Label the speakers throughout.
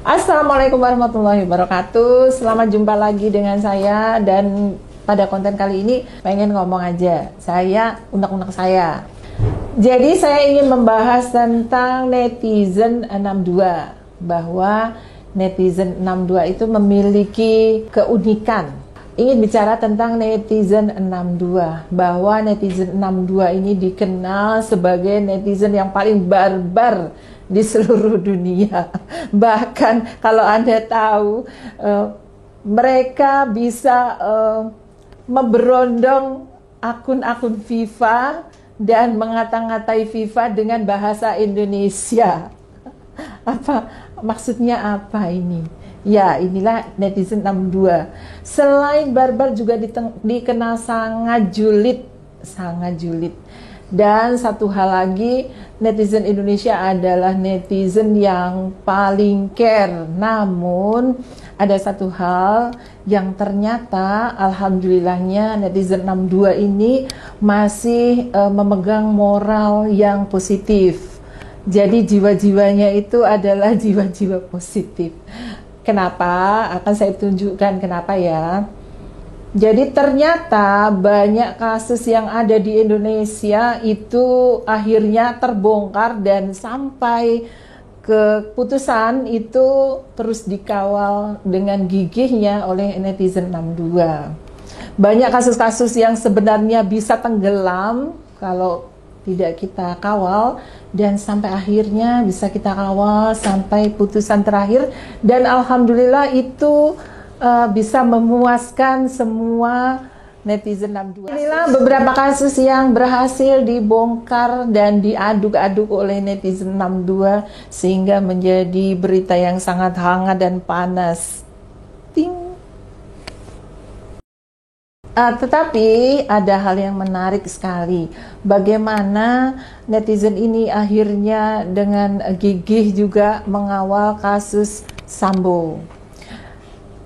Speaker 1: Assalamualaikum warahmatullahi wabarakatuh. Selamat jumpa lagi dengan saya, dan pada konten kali ini pengen ngomong aja. Saya unek-unek saya. Jadi saya ingin membahas tentang netizen 62, bahwa netizen 62 itu memiliki keunikan. Ingin bicara tentang netizen 62, bahwa netizen 62 ini dikenal sebagai netizen yang paling barbar di seluruh dunia. Bahkan kalau Anda tahu, mereka bisa memberondong akun-akun FIFA dan mengata-ngatai FIFA dengan bahasa Indonesia. Apa maksudnya, apa ini? Ya, inilah netizen 62. Selain barbar juga dikenal sangat julid, sangat julid. Dan satu hal lagi, netizen Indonesia adalah netizen yang paling care. Namun ada satu hal yang ternyata alhamdulillahnya netizen 62 ini masih memegang moral yang positif. Jadi jiwa-jiwanya itu adalah jiwa-jiwa positif. Kenapa? Akan saya tunjukkan kenapa ya. Jadi ternyata banyak kasus yang ada di Indonesia itu akhirnya terbongkar dan sampai keputusan itu terus dikawal dengan gigihnya oleh netizen 62. Banyak kasus-kasus yang sebenarnya bisa tenggelam kalau tidak kita kawal, dan sampai akhirnya bisa kita kawal sampai putusan terakhir, dan alhamdulillah itu bisa memuaskan semua netizen 62. Inilah beberapa kasus yang berhasil dibongkar dan diaduk-aduk oleh netizen 62 sehingga menjadi berita yang sangat hangat dan panas. Ting. Tetapi ada hal yang menarik sekali, bagaimana netizen ini akhirnya dengan gigih juga mengawal kasus Sambo.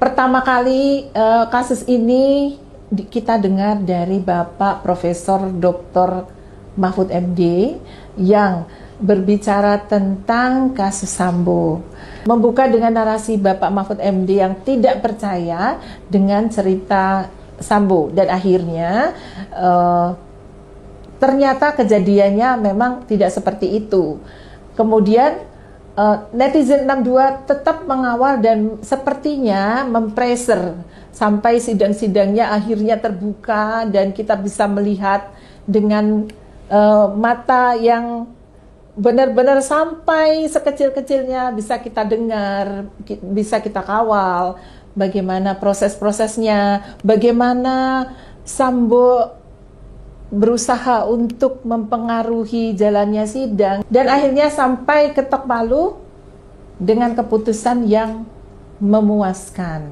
Speaker 1: Pertama kali kasus ini kita dengar dari Bapak Profesor Dr. Mahfud MD yang berbicara tentang kasus Sambo. Membuka dengan narasi Bapak Mahfud MD yang tidak percaya dengan cerita Sambo, dan akhirnya ternyata kejadiannya memang tidak seperti itu. Kemudian netizen 62 tetap mengawal dan sepertinya mempreser sampai sidang-sidangnya akhirnya terbuka dan kita bisa melihat dengan mata yang benar-benar sampai sekecil-kecilnya bisa kita dengar, bisa kita kawal bagaimana proses-prosesnya, bagaimana Sambo berusaha untuk mempengaruhi jalannya sidang, dan akhirnya sampai ketok palu dengan keputusan yang memuaskan.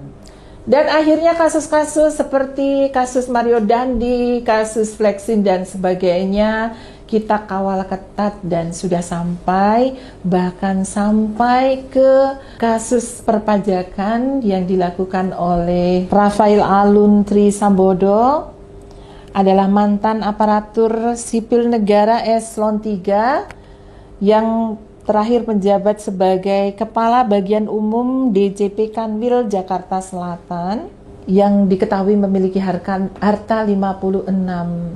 Speaker 1: Dan akhirnya kasus-kasus seperti kasus Mario Dandi, kasus Flexin dan sebagainya kita kawal ketat, dan sudah sampai bahkan sampai ke kasus perpajakan yang dilakukan oleh Rafael Alun Trisambodo, adalah mantan aparatur sipil negara eselon 3 yang terakhir menjabat sebagai Kepala Bagian Umum DJP Kanwil Jakarta Selatan, yang diketahui memiliki harta 56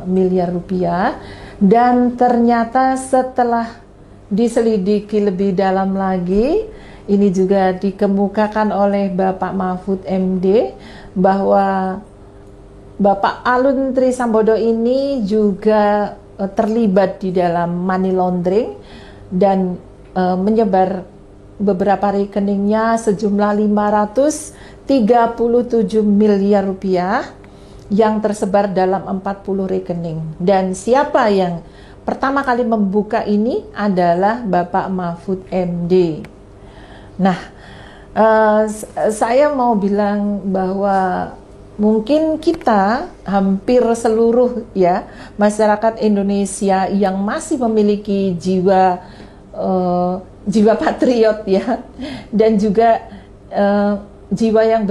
Speaker 1: miliar rupiah, dan ternyata setelah diselidiki lebih dalam lagi, ini juga dikemukakan oleh Bapak Mahfud MD bahwa Bapak Alun Trisambodo ini juga terlibat di dalam money laundering dan menyebar beberapa rekeningnya sejumlah 537 miliar rupiah yang tersebar dalam 40 rekening. Dan siapa yang pertama kali membuka ini adalah Bapak Mahfud MD. Nah, saya mau bilang bahwa mungkin kita hampir seluruh ya masyarakat Indonesia yang masih memiliki jiwa patriot ya, dan juga jiwa yang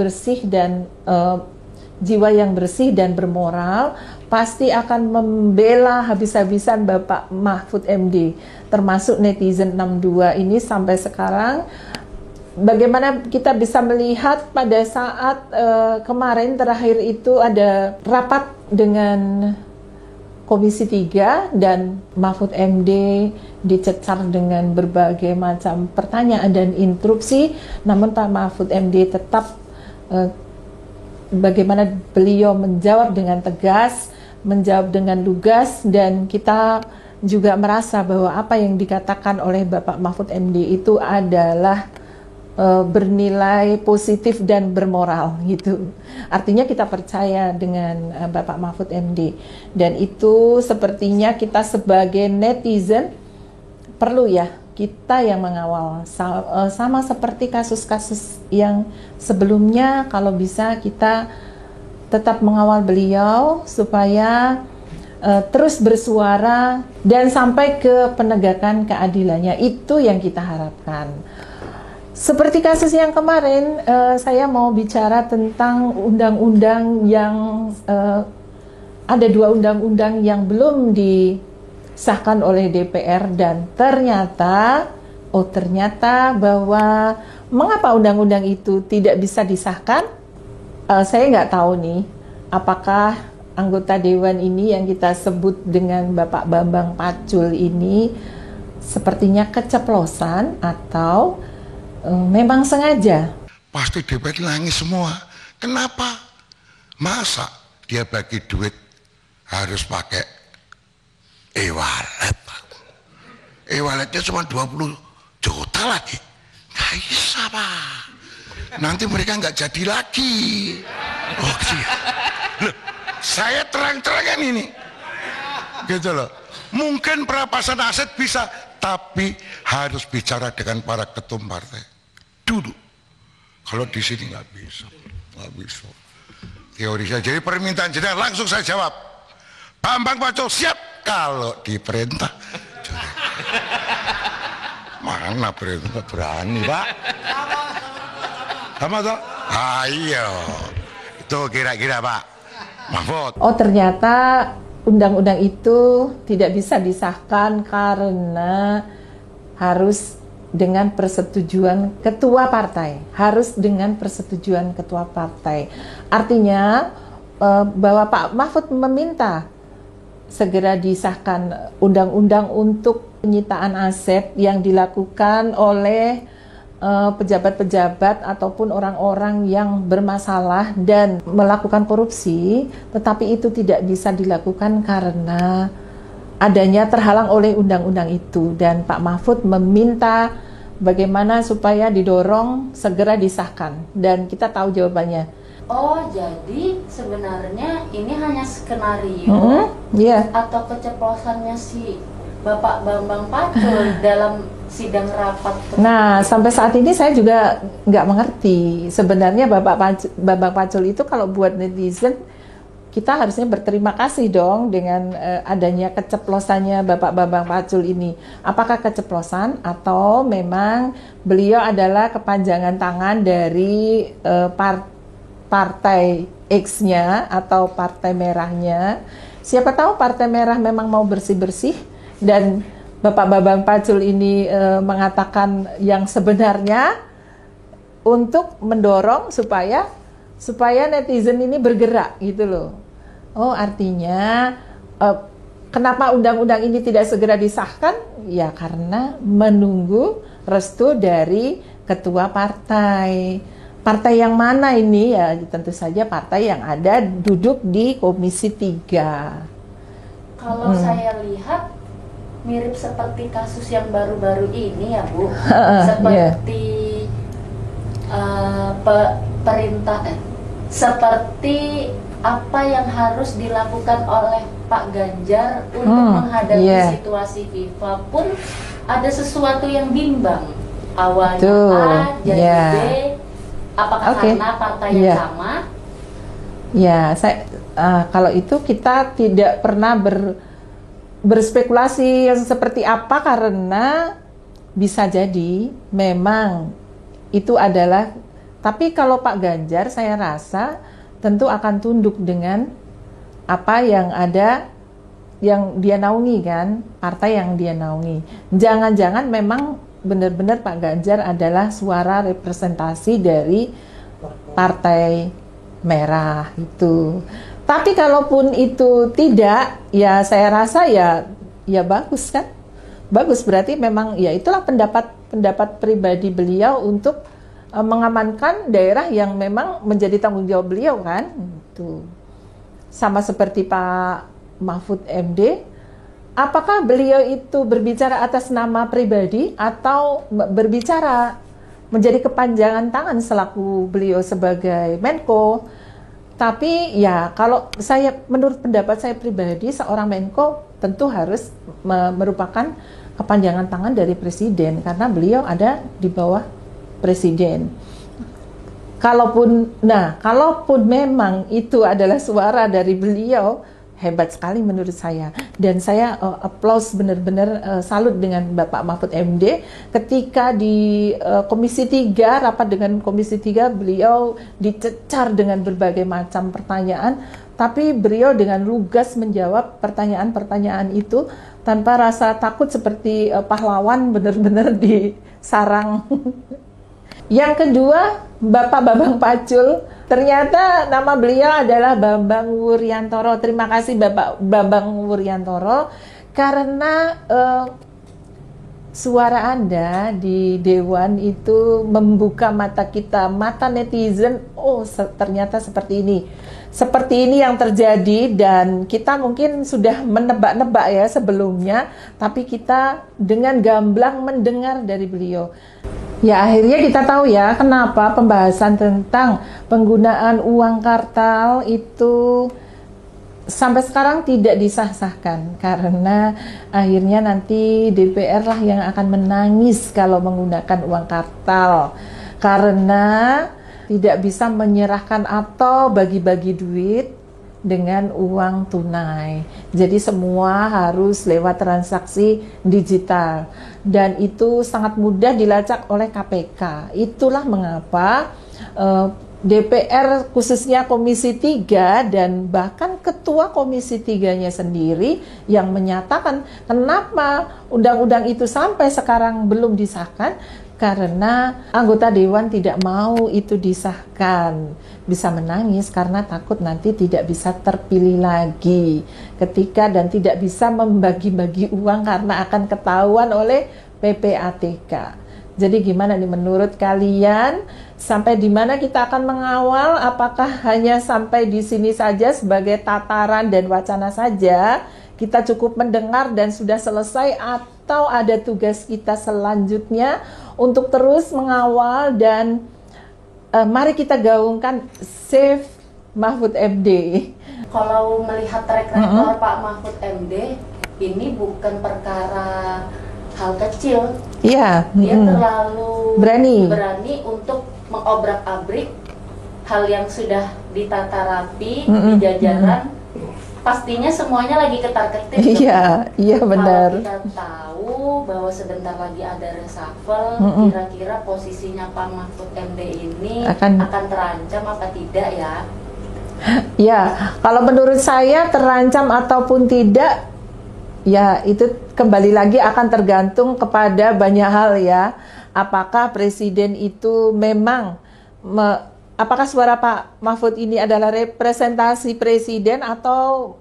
Speaker 1: bersih dan bermoral, pasti akan membela habis-habisan Bapak Mahfud MD. Termasuk netizen 62 ini sampai sekarang bagaimana kita bisa melihat pada saat kemarin terakhir itu ada rapat dengan Komisi 3 dan Mahfud MD dicecar dengan berbagai macam pertanyaan dan instruksi, namun Pak Mahfud MD tetap bagaimana beliau menjawab dengan tegas, menjawab dengan lugas, dan kita juga merasa bahwa apa yang dikatakan oleh Bapak Mahfud MD itu adalah bernilai positif dan bermoral gitu. Artinya kita percaya dengan Bapak Mahfud MD, dan itu sepertinya kita sebagai netizen perlu ya kita yang mengawal sama seperti kasus-kasus yang sebelumnya. Kalau bisa kita tetap mengawal beliau supaya terus bersuara dan sampai ke penegakan keadilannya. Itu yang kita harapkan. Seperti kasus yang kemarin, saya mau bicara tentang undang-undang yang ada 2 undang-undang yang belum disahkan oleh DPR, dan ternyata bahwa mengapa undang-undang itu tidak bisa disahkan? Saya nggak tahu nih, apakah anggota Dewan ini yang kita sebut dengan Bapak Bambang Pacul ini sepertinya keceplosan atau memang sengaja.
Speaker 2: Pasti DPR nangis semua. Kenapa? Masa dia bagi duit harus pakai e-wallet? E-walletnya cuma 20 juta lagi. Nggak bisa, Pak. Nanti mereka nggak jadi lagi. Oh, iya. Loh, saya terang-terangan ini. Gitu loh. Mungkin perampasan aset bisa, tapi harus bicara dengan para ketum partai dulu. Kalau di sini nggak bisa. Teori saya. Jadi permintaan jenengan langsung saya jawab. Bambang Pacul siap kalau diperintah. Mana perintah berani, Pak? Sama toh? Ayo. Itu kira-kira Pak Mahfud.
Speaker 1: Oh, ternyata undang-undang itu tidak bisa disahkan karena harus dengan persetujuan ketua partai. Artinya bahwa Pak Mahfud meminta segera disahkan undang-undang untuk penyitaan aset yang dilakukan oleh pejabat-pejabat ataupun orang-orang yang bermasalah dan melakukan korupsi, tetapi itu tidak bisa dilakukan karena adanya terhalang oleh undang-undang itu, dan Pak Mahfud meminta bagaimana supaya didorong segera disahkan, dan kita tahu jawabannya.
Speaker 3: Oh, jadi sebenarnya ini hanya skenario atau keceplosannya si Bapak Bambang Pacul dalam sidang rapat.
Speaker 1: Nah, sampai saat ini saya juga nggak mengerti. Sebenarnya Bambang Pacul itu kalau buat netizen, kita harusnya berterima kasih dong dengan adanya keceplosannya Bapak Bambang Pacul ini. Apakah keceplosan atau memang beliau adalah kepanjangan tangan dari partai X-nya atau partai merahnya? Siapa tahu partai merah memang mau bersih-bersih dan Bapak Bambang Pacul ini mengatakan yang sebenarnya untuk mendorong supaya netizen ini bergerak gitu loh. Oh, artinya kenapa undang-undang ini tidak segera disahkan? Ya karena menunggu restu dari ketua partai. Partai yang mana ini? Ya tentu saja partai yang ada duduk di Komisi 3.
Speaker 3: Kalau saya lihat mirip seperti kasus yang baru-baru ini ya Bu. Seperti seperti apa yang harus dilakukan oleh Pak Ganjar untuk menghadapi situasi FIFA pun ada sesuatu yang bimbang. Awalnya A jadi B, apakah karena partai yang sama?
Speaker 1: Ya, kalau itu kita tidak pernah berspekulasi yang seperti apa, karena bisa jadi memang itu adalah. Tapi kalau Pak Ganjar, saya rasa tentu akan tunduk dengan apa yang ada, yang dia naungi kan, partai yang dia naungi. Jangan-jangan memang benar-benar Pak Ganjar adalah suara representasi dari Partai Merah itu. Tapi kalaupun itu tidak, ya saya rasa ya bagus kan? Bagus, berarti memang ya itulah pendapat pribadi beliau untuk mengamankan daerah yang memang menjadi tanggung jawab beliau kan. Itu sama seperti Pak Mahfud MD. Apakah beliau itu berbicara atas nama pribadi atau berbicara menjadi kepanjangan tangan selaku beliau sebagai Menko? Tapi ya kalau menurut pendapat saya pribadi, seorang Menko tentu harus merupakan kepanjangan tangan dari Presiden karena beliau ada di bawah Presiden. Kalaupun memang itu adalah suara dari beliau, hebat sekali menurut saya. Dan saya applause benar-benar salut dengan Bapak Mahfud MD ketika di Komisi 3, rapat dengan Komisi 3, beliau dicecar dengan berbagai macam pertanyaan, tapi beliau dengan lugas menjawab pertanyaan-pertanyaan itu tanpa rasa takut seperti pahlawan benar-benar disarang. Yang kedua, Bapak Bambang Pacul. Ternyata nama beliau adalah Bambang Wuryantoro. Terima kasih Bapak Bambang Wuryantoro karena suara Anda di Dewan itu membuka mata kita, mata netizen. Oh, ternyata seperti ini. Seperti ini yang terjadi dan kita mungkin sudah menebak-nebak ya sebelumnya, tapi kita dengan gamblang mendengar dari beliau. Ya akhirnya kita tahu ya kenapa pembahasan tentang penggunaan uang kartal itu sampai sekarang tidak disah-sahkan karena akhirnya nanti DPR lah yang akan menangis kalau menggunakan uang kartal karena tidak bisa menyerahkan atau bagi-bagi duit dengan uang tunai. Jadi semua harus lewat transaksi digital dan itu sangat mudah dilacak oleh KPK. Itulah mengapa DPR khususnya Komisi 3 dan bahkan Ketua Komisi 3-nya sendiri yang menyatakan kenapa undang-undang itu sampai sekarang belum disahkan karena anggota Dewan tidak mau itu disahkan. Bisa menangis karena takut nanti tidak bisa terpilih lagi ketika dan tidak bisa membagi-bagi uang karena akan ketahuan oleh PPATK. Jadi gimana nih menurut kalian, sampai di mana kita akan mengawal? Apakah hanya sampai di sini saja sebagai tataran dan wacana saja? Kita cukup mendengar dan sudah selesai, atau ada tugas kita selanjutnya untuk terus mengawal dan mari kita gaungkan Save Mahfud MD.
Speaker 3: Kalau melihat track record Pak Mahfud MD, ini bukan perkara hal kecil.
Speaker 1: Iya.
Speaker 3: Dia terlalu
Speaker 1: berani
Speaker 3: untuk mengobrak-abrik hal yang sudah ditata rapi di jajaran. Pastinya semuanya lagi ketar-ketir.
Speaker 1: Iya benar.
Speaker 3: Kalau kita tahu bahwa sebentar lagi ada reshuffle, kira-kira posisinya Pak Mahfud MD ini akan terancam apa tidak ya?
Speaker 1: Ya, kalau menurut saya terancam ataupun tidak, ya itu kembali lagi akan tergantung kepada banyak hal ya. Apakah presiden itu memang apakah suara Pak Mahfud ini adalah representasi presiden atau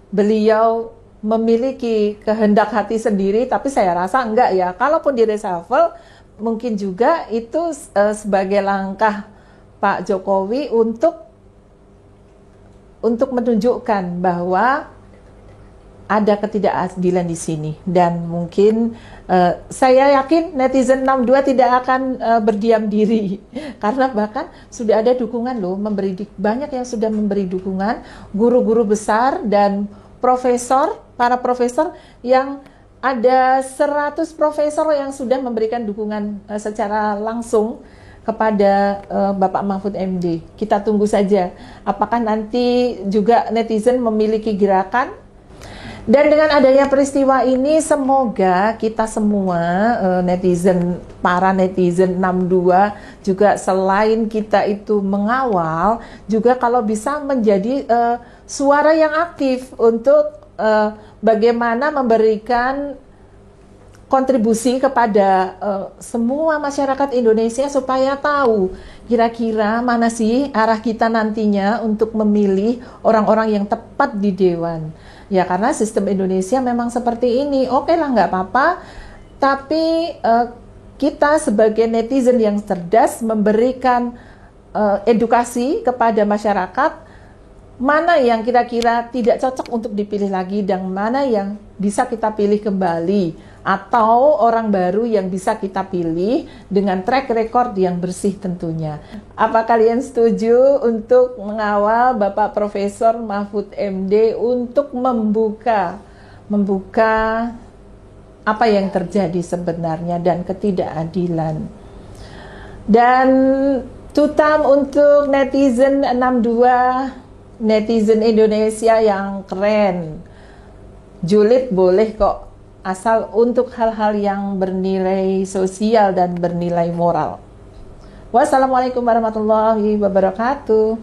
Speaker 1: beliau memiliki kehendak hati sendiri? Tapi saya rasa enggak ya. Kalaupun di reshuffle, mungkin juga itu sebagai langkah Pak Jokowi untuk menunjukkan bahwa ada ketidakadilan di sini, dan mungkin saya yakin netizen 62 tidak akan berdiam diri karena bahkan sudah ada dukungan loh, banyak yang sudah memberi dukungan, guru-guru besar dan para profesor yang ada 100 profesor yang sudah memberikan dukungan secara langsung kepada Bapak Mahfud MD. Kita tunggu saja apakah nanti juga netizen memiliki gerakan. Dan dengan adanya peristiwa ini, semoga kita semua para netizen 62 juga selain kita itu mengawal, juga kalau bisa menjadi suara yang aktif untuk bagaimana memberikan kontribusi kepada semua masyarakat Indonesia supaya tahu kira-kira mana sih arah kita nantinya untuk memilih orang-orang yang tepat di Dewan. Ya karena sistem Indonesia memang seperti ini. Oke lah, nggak apa-apa. Tapi kita sebagai netizen yang cerdas memberikan edukasi kepada masyarakat mana yang kira-kira tidak cocok untuk dipilih lagi dan mana yang bisa kita pilih kembali, atau orang baru yang bisa kita pilih dengan track record yang bersih tentunya. Apa kalian setuju untuk mengawal Bapak Profesor Mahfud MD untuk membuka apa yang terjadi sebenarnya dan ketidakadilan? Dan tutam untuk netizen 62, netizen Indonesia yang keren. Julid boleh kok, asal untuk hal-hal yang bernilai sosial dan bernilai moral. Wassalamualaikum warahmatullahi wabarakatuh.